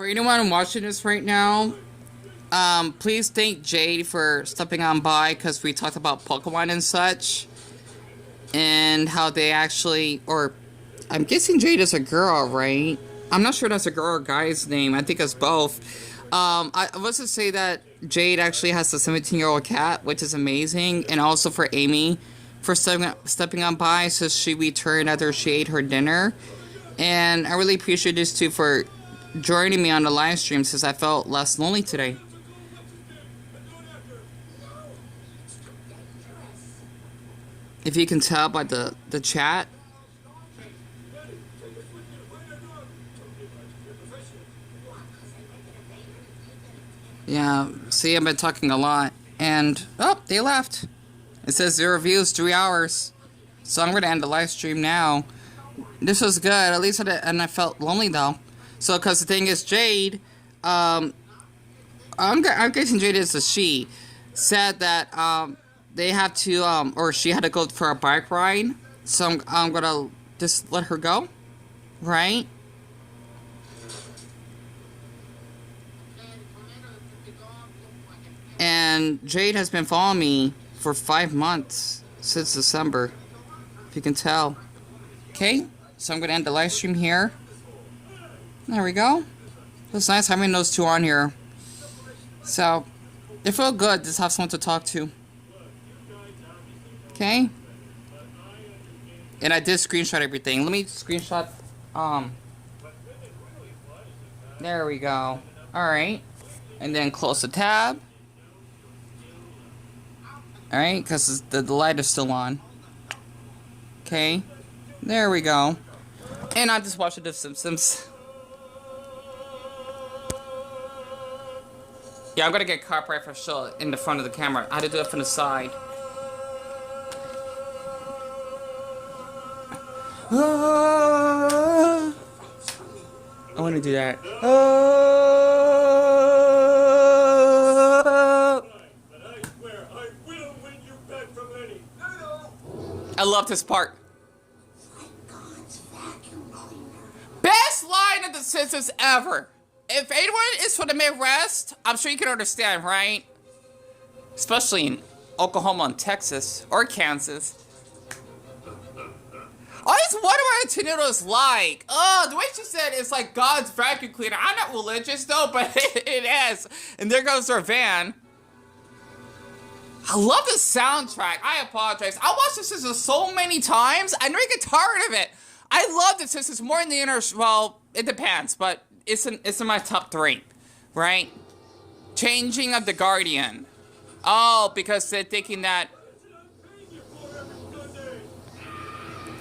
For anyone watching this right now, please thank Jade for stepping on by because we talked about Pokemon and such. And how they actually, or I'm guessing Jade is a girl, right? I'm not sure that's a girl or guy's name. I think it's both. I was to say that Jade actually has a 17-year-old cat, which is amazing. And also for Amy for stepping on by so she returned after she ate her dinner. And I really appreciate this too for joining me on the live stream since I felt less lonely today. If you can tell by the chat. Yeah, see, I've been talking a lot. And, oh, they left. It says 0 views, 3 hours. So I'm going to end the live stream now. This was good. At least I felt lonely, though. So, because the thing is, Jade, I'm guessing Jade is a she, said that, they have to, or she had to go for a bike ride. So I'm gonna just let her go. Right? And Jade has been following me for 5 months. Since December. If you can tell. Okay? So I'm gonna end the live stream here. There we go. It's nice having those two on here. So, it felt good just have someone to talk to. Okay? And I did screenshot everything. Let me screenshot, there we go. Alright. And then close the tab. Alright, because the light is still on. Okay. There we go. And I just watched The Simpsons. Yeah, I'm gonna get copyright for sure in the front of the camera. I had to do it from the side. I want to do that. I love this part. Best line of The Simpsons ever. If anyone is from the Midwest, I'm sure you can understand, right? Especially in Oklahoma and Texas or Kansas. I always wonder what a tornado is like. Oh, the way she said it's like God's vacuum cleaner. I'm not religious though, but it is. And there goes our van. I love the soundtrack. I apologize. I watched The Simpsons so many times. I never get tired of it. I love The Simpsons more in the inner. Well, it depends, but it's in my top 3, right? Changing of the Guardian. Oh, because they're thinking that.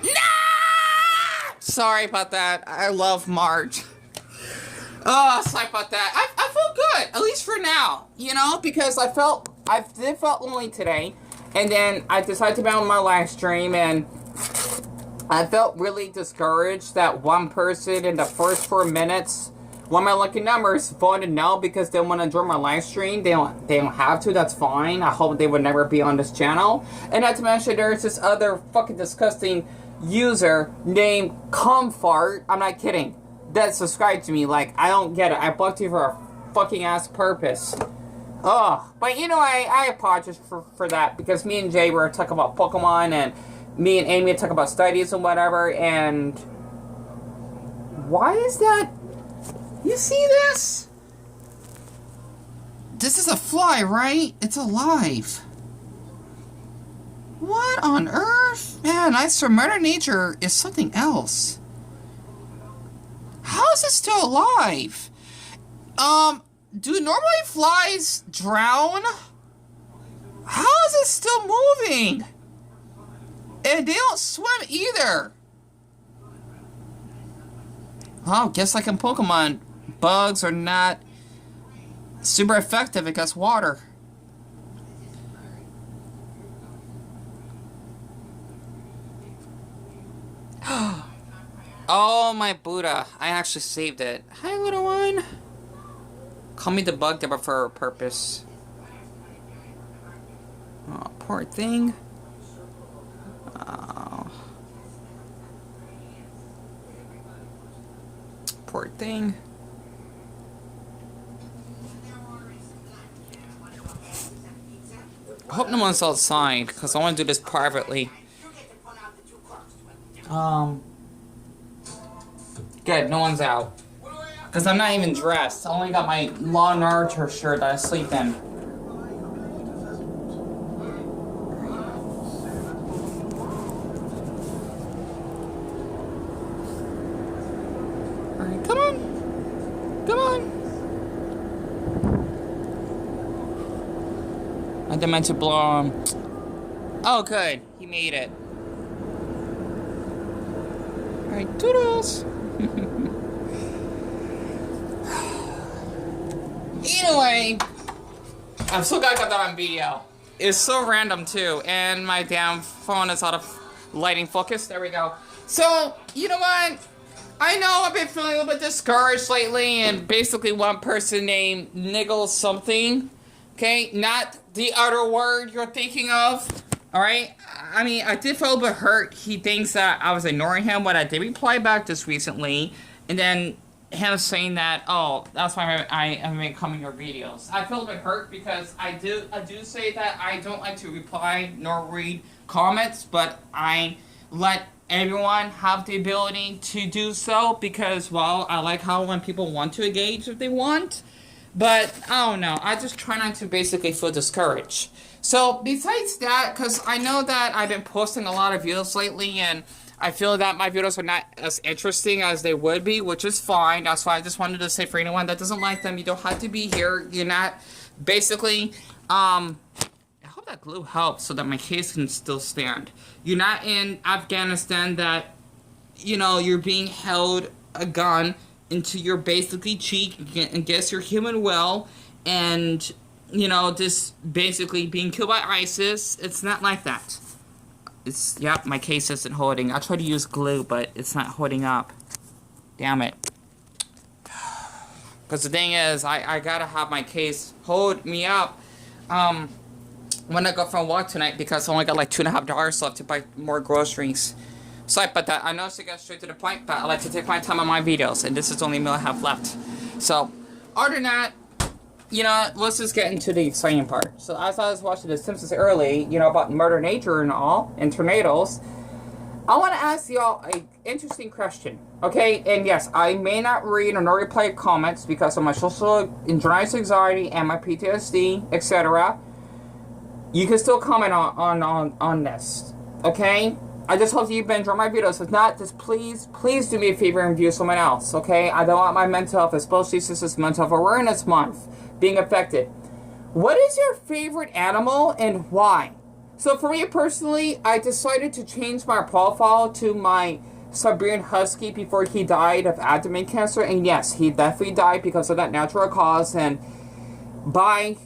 No! Sorry about that. I love Marge. Oh, sorry about that. I felt good, at least for now. You know, because I did felt lonely today, and then I decided to be on my live stream, and I felt really discouraged that one person in the first 4 minutes, one of my lucky numbers, voted no because they want to join my live stream. They don't have to. That's fine. I hope they would never be on this channel. And not to mention, there's this other fucking disgusting user named Comfort. I'm not kidding. That subscribed to me. Like, I don't get it. I blocked you for a fucking ass purpose. Ugh. But you know, I apologize for that because me and Jay were talking about Pokemon and me and Amy talk about studies and whatever, and why is that? You see this? This is a fly, right? It's alive. What on earth? Man, I swear Mother Nature is something else. How is it still alive? Do normally flies drown? How is it still moving? And they don't swim either. Well, guess like in Pokemon, bugs are not super effective against water. Oh, my Buddha. I actually saved it. Hi, little one. Call me the bug dipper for a purpose. Oh, poor thing. Oh. Poor thing. I hope no one's outside, because I want to do this privately. Good, no one's out. Because I'm not even dressed. I only got my Law and Order shirt that I sleep in. Alright, come on. Come on. I didn't meant to blow him. Oh, good. He made it. Alright, toodles. Anyway, I'm so glad I got that on video. It's so random too, and my damn phone is out of lighting focus. There we go. So, you know what? I know I've been feeling a little bit discouraged lately, and basically one person named Niggle something, okay? Not the other word you're thinking of, alright? I mean, I did feel a bit hurt. He thinks that I was ignoring him when I did reply back just recently, and then him saying that, oh, that's why I am making coming your videos. I feel a bit hurt because I do say that I don't like to reply nor read comments, but I let everyone have the ability to do so because, well, I like how when people want to engage if they want, but I don't know. I just try not to basically feel discouraged. So besides that, because I know that I've been posting a lot of videos lately, and I feel that my videos are not as interesting as they would be, which is fine. That's why I just wanted to say for anyone that doesn't like them, you don't have to be here. You're not, basically, I hope that glue helps so that my case can still stand. You're not in Afghanistan that, you know, you're being held a gun into your basically cheek against your human will, and, you know, just basically being killed by ISIS. It's not like that. It's, yep, my case isn't holding. I tried to use glue, but it's not holding up. Damn it. Because the thing is, I gotta have my case hold me up when I go for a walk tonight, because I only got like $2.50 left to buy more groceries. Sorry about that. I know to get straight to the point, but I like to take my time on my videos, and this is only a minute and a half left. So, other than that, you know, let's just get into the exciting part. So as I was watching The Simpsons early, you know, about Mother Nature and all, and tornadoes, I want to ask y'all an interesting question, okay? And yes, I may not read or nor reply comments because of my social and generalized anxiety and my PTSD, etc. You can still comment on this, okay? I just hope you've been enjoying my videos. If not, just please do me a favor and view someone else, okay? I don't want my mental health, especially since it's Mental Health Awareness Month, being affected. What is your favorite animal and why? So for me personally, I decided to change my profile to my Siberian Husky before he died of abdomen cancer. And yes, he definitely died because of that natural cause. And by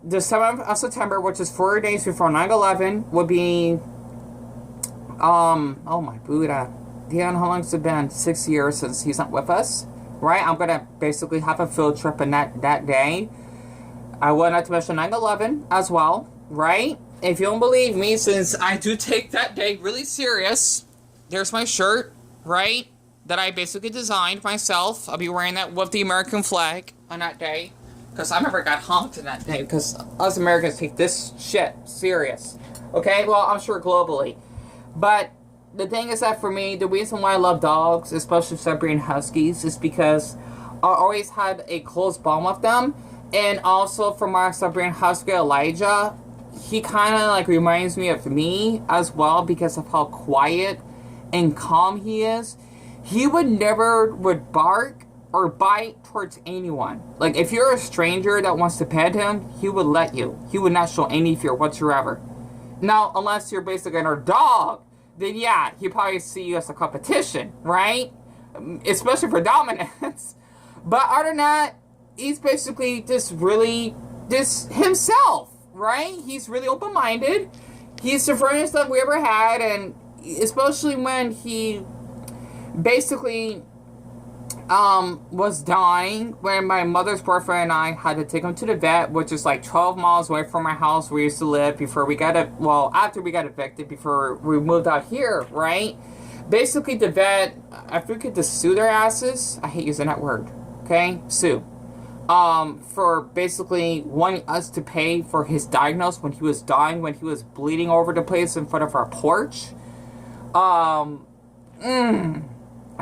the 7th of September, which is 4 days before 9/11, will be, oh my Buddha. Dion, how long has it been? 6 years since he's not with us. Right? I'm going to basically have a field trip in that day. I would like to mention 9/11 as well, right? If you don't believe me, since I do take that day really serious, there's my shirt, right? That I basically designed myself. I'll be wearing that with the American flag on that day. Because I never got honked in that day. Because us Americans take this shit serious. Okay? Well, I'm sure globally. But the thing is that for me, the reason why I love dogs, especially Siberian Huskies, is because I always had a close bond with them. And also for my Siberian Husky, Elijah, he kind of like reminds me of me as well because of how quiet and calm he is. He would bark or bite towards anyone. Like if you're a stranger that wants to pet him, he would let you. He would not show any fear whatsoever. Now, unless you're basically a dog, then yeah, he'd probably see you as a competition, right? Especially for dominance. But other than that, he's basically just really just himself, right? He's really open-minded. He's the friendliest dog we ever had, and especially when he basically was dying, when my mother's boyfriend and I had to take him to the vet, which is like 12 miles away from our house we used to live before we got after we got evicted, before we moved out here, right? Basically, the vet, I forget to sue their asses. I hate using that word, okay? Sue. for basically wanting us to pay for his diagnosis when he was dying, when he was bleeding over the place in front of our porch. I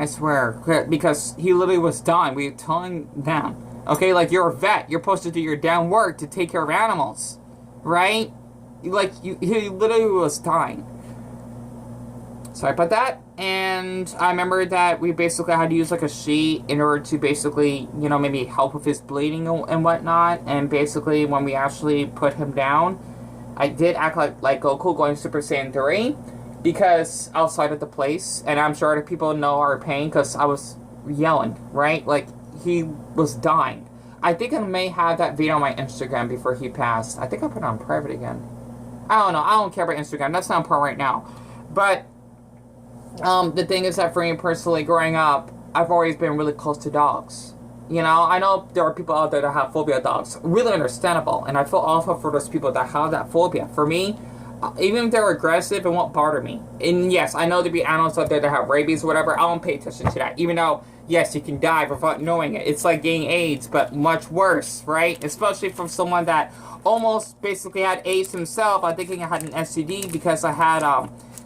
swear, because he literally was dying. We were telling them, okay, like, you're a vet, you're supposed to do your damn work to take care of animals, right? Like, he literally was dying. Sorry about that. And I remember that we basically had to use like a sheet in order to basically, you know, maybe help with his bleeding and whatnot. And basically when we actually put him down, I did act like Goku going Super Saiyan 3 because outside of the place. And I'm sure that people know our pain because I was yelling, right? Like, he was dying. I think I may have that video on my Instagram before he passed. I think I put it on private again. I don't know. I don't care about Instagram. That's not important right now. But the thing is that for me personally, growing up, I've always been really close to dogs. You know, I know there are people out there that have phobia of dogs. Really understandable. And I feel awful for those people that have that phobia. For me, even if they're aggressive, it won't bother me. And yes, I know there'll be animals out there that have rabies or whatever. I don't pay attention to that. Even though, yes, you can die without knowing it. It's like getting AIDS, but much worse, right? Especially from someone that almost basically had AIDS himself. I think I had an STD because I had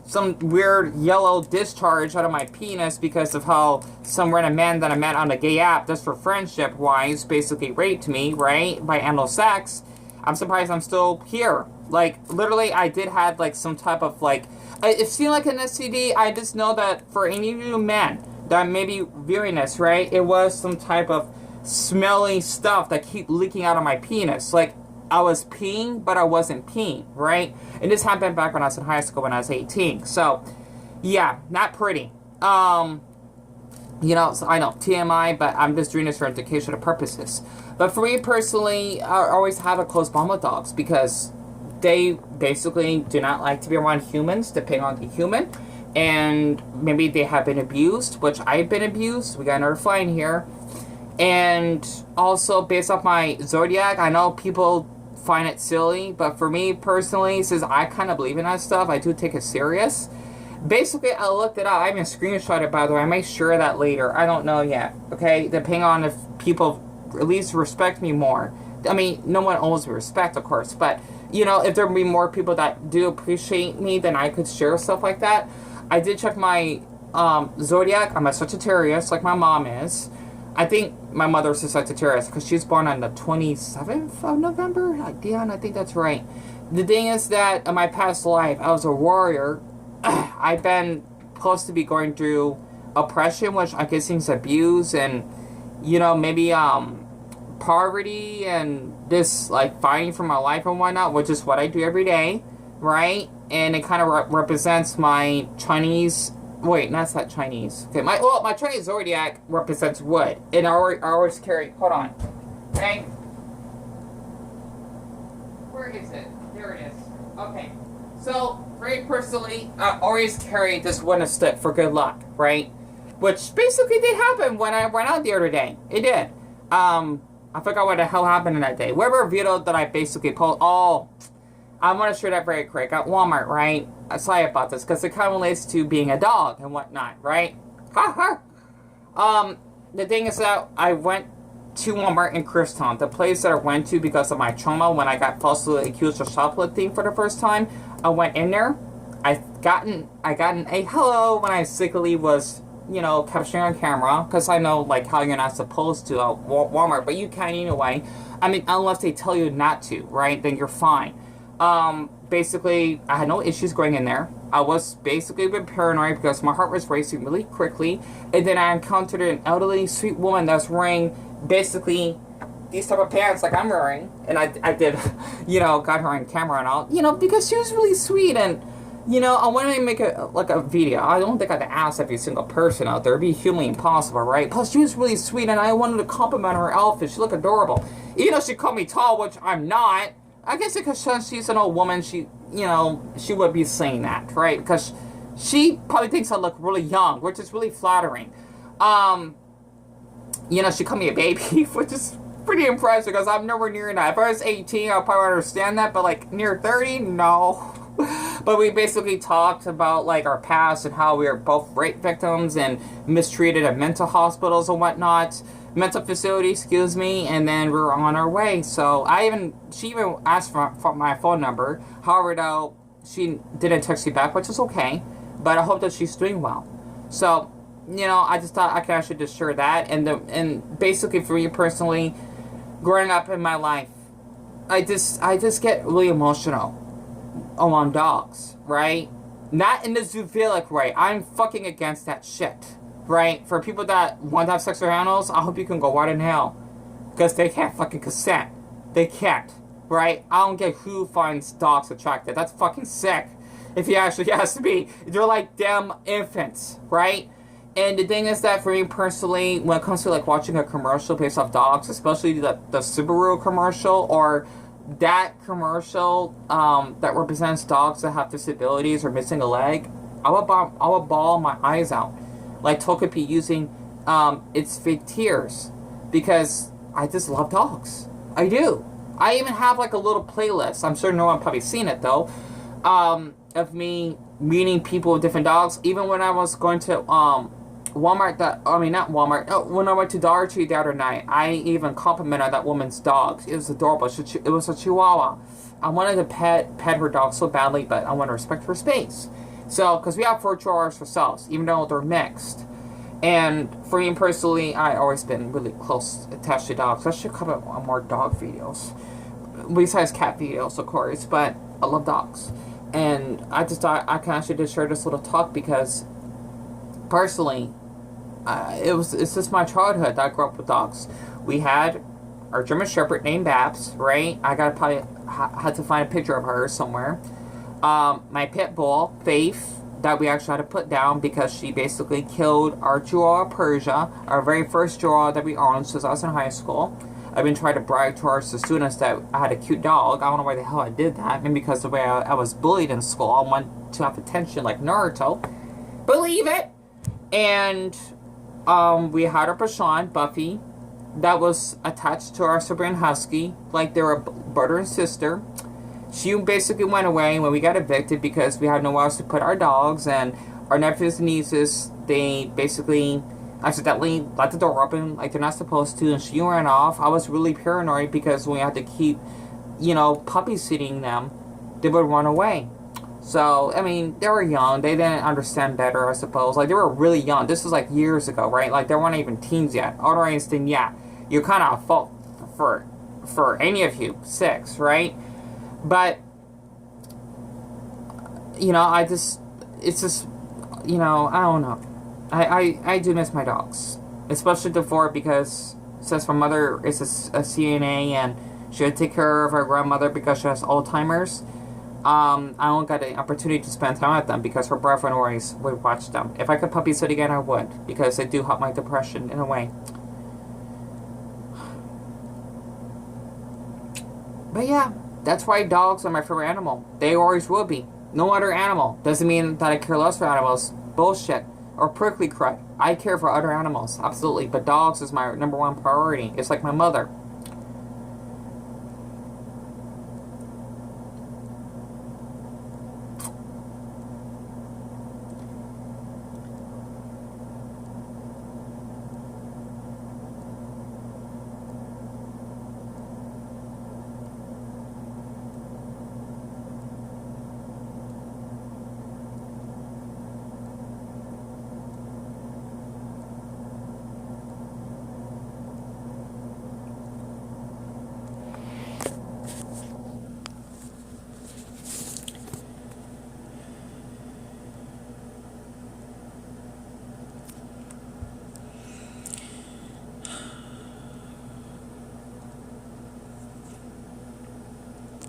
some weird yellow discharge out of my penis because of how some random man that I met on a gay app, just for friendship wise, basically raped me, right? By anal sex. I'm surprised I'm still here. Like, literally, I did have, like, some type of, like, it seemed like an STD. I just know that for any of you men that may be viewing this, right, it was some type of smelly stuff that keep leaking out of my penis. Like, I was peeing, but I wasn't peeing, right? And this happened back when I was in high school when I was 18. So, yeah, not pretty. You know, so I know, TMI, but I'm just doing this for educational purposes. But for me personally, I always have a close bond with dogs because they basically do not like to be around humans, depending on the human. And maybe they have been abused, which I've been abused. We got another fine here. And also, based off my zodiac, I know people find it silly, but for me personally, since I kind of believe in that stuff, I do take it serious. Basically, I looked it up. I even screenshot it, by the way. I may share that later. I don't know yet, okay? Depending on if people at least respect me more. I mean, no one owes me respect, of course, but, you know, if there be more people that do appreciate me, then I could share stuff like that. I did check my zodiac. I'm a Sagittarius, like my mom is. I think my mother's a Sagittarius because she was born on the 27th of November. Dion, I think that's right. The thing is that in my past life, I was a warrior. I've been supposed to be going through oppression, which I guess is abuse, and, you know, maybe poverty and this, like, fighting for my life and whatnot, which is what I do every day, right? And it kind of represents my Chinese. Wait, that's not Chinese. Okay, my Chinese zodiac represents wood. And I always carry, hold on. Okay. Where is it? There it is. Okay. So, very personally, I always carry this wooden stick for good luck, right? Which basically did happen when I went out the other day. It did. I forgot what the hell happened in that day. Whatever video that I basically pulled. Oh, I want to share that very quick. At Walmart, right? I'm sorry about this, because it kind of relates to being a dog and whatnot, right? Ha ha! The thing is that I went to Walmart in Christown, the place that I went to because of my trauma when I got falsely accused of shoplifting for the first time. I went in there. I gotten a hello when I sickly was, you know, capturing on camera, because I know, like, how you're not supposed to at Walmart, but you can anyway. I mean, unless they tell you not to, right? Then you're fine. Basically, I had no issues going in there. I was basically a bit paranoid because my heart was racing really quickly. And then I encountered an elderly, sweet woman that's wearing basically these type of pants like I'm wearing. And I did, you know, got her on camera and all, you know, because she was really sweet. And, you know, I wanted to make a video. I don't think I'd ask every single person out there. It'd be humanly impossible, right? Plus, she was really sweet, and I wanted to compliment her outfit. She looked adorable. Even though she called me tall, which I'm not. I guess because she's an old woman, she, you know, she would be saying that, right? Because she probably thinks I look really young, which is really flattering. You know, she called me a baby, which is pretty impressive because I'm nowhere near that. If I was 18, I'll probably understand that, but, like, near 30, no. But we basically talked about, like, our past and how we were both rape victims and mistreated at mental hospitals and whatnot. mental facility, excuse me, and then we're on our way. So she even asked for my phone number. However, though, she didn't text me back, which is okay. But I hope that she's doing well. So, you know, I just thought I could actually just share that. And basically for me personally, growing up in my life, I just get really emotional around dogs, right? Not in the zoophilic way. I'm fucking against that shit, right? For people that want to have sex with animals, I hope you can go right in hell. Because they can't fucking consent. They can't, right? I don't get who finds dogs attractive. That's fucking sick. If you actually ask me. They're like damn infants, right? And the thing is that for me personally, when it comes to like watching a commercial based off dogs, especially the Subaru commercial or that commercial that represents dogs that have disabilities or missing a leg, I would bawl my eyes out. Like Togepi using its fake tears. Because I just love dogs. I do. I even have like a little playlist. I'm sure no one probably seen it though. Of me meeting people with different dogs. Even when I was going to Walmart, when I went to Dollar Tree the other night, I even complimented that woman's dog. It was adorable. It was a Chihuahua. I wanted to pet her dog so badly, but I want to respect her space. So, because we have 4 Chihuahuas ourselves, even though they're mixed. And for me personally, I've always been really close attached to dogs. I should come up on more dog videos. Besides cat videos, of course, but I love dogs. And I just thought I can actually just share this little talk because, personally, it's just my childhood that I grew up with dogs. We had our German Shepherd named Babs, right? I had to find a picture of her somewhere. My pit bull, Faith, that we actually had to put down because she basically killed our Chihuahua Persia, our very first Chihuahua that we owned since I was in high school. I've been trying to brag to our students that I had a cute dog. I don't know why the hell I did that. Maybe because the way I was bullied in school. I wanted to have attention like Naruto. Believe it! And we had our Bashan, Buffy, that was attached to our Siberian Husky. Like they were brother and sister. She basically went away when we got evicted because we had nowhere else to put our dogs. And our nephews and nieces, they basically accidentally let the door open like they're not supposed to, and she ran off. I was really paranoid because when we had to keep, you know, puppy sitting them, they would run away. So, I mean, they were young. They didn't understand better, I suppose. Like, they were really young. This was, like, years ago, right? Like, they weren't even teens yet. Older instinct, yeah. You're kind of at fault for any of you. 6, right? But, you know, it's just, you know, I don't know. I do miss my dogs, especially the 4 because since my mother is a CNA and she had to take care of her grandmother because she has Alzheimer's. I don't got the opportunity to spend time with them because her boyfriend always would watch them. If I could puppy sit again, I would because they do help my depression in a way. But yeah, that's why dogs are my favorite animal. They always will be. No other animal. Doesn't mean that I care less for animals. Bullshit. Or prickly crud. I care for other animals, absolutely. But dogs is my #1 priority. It's like my mother.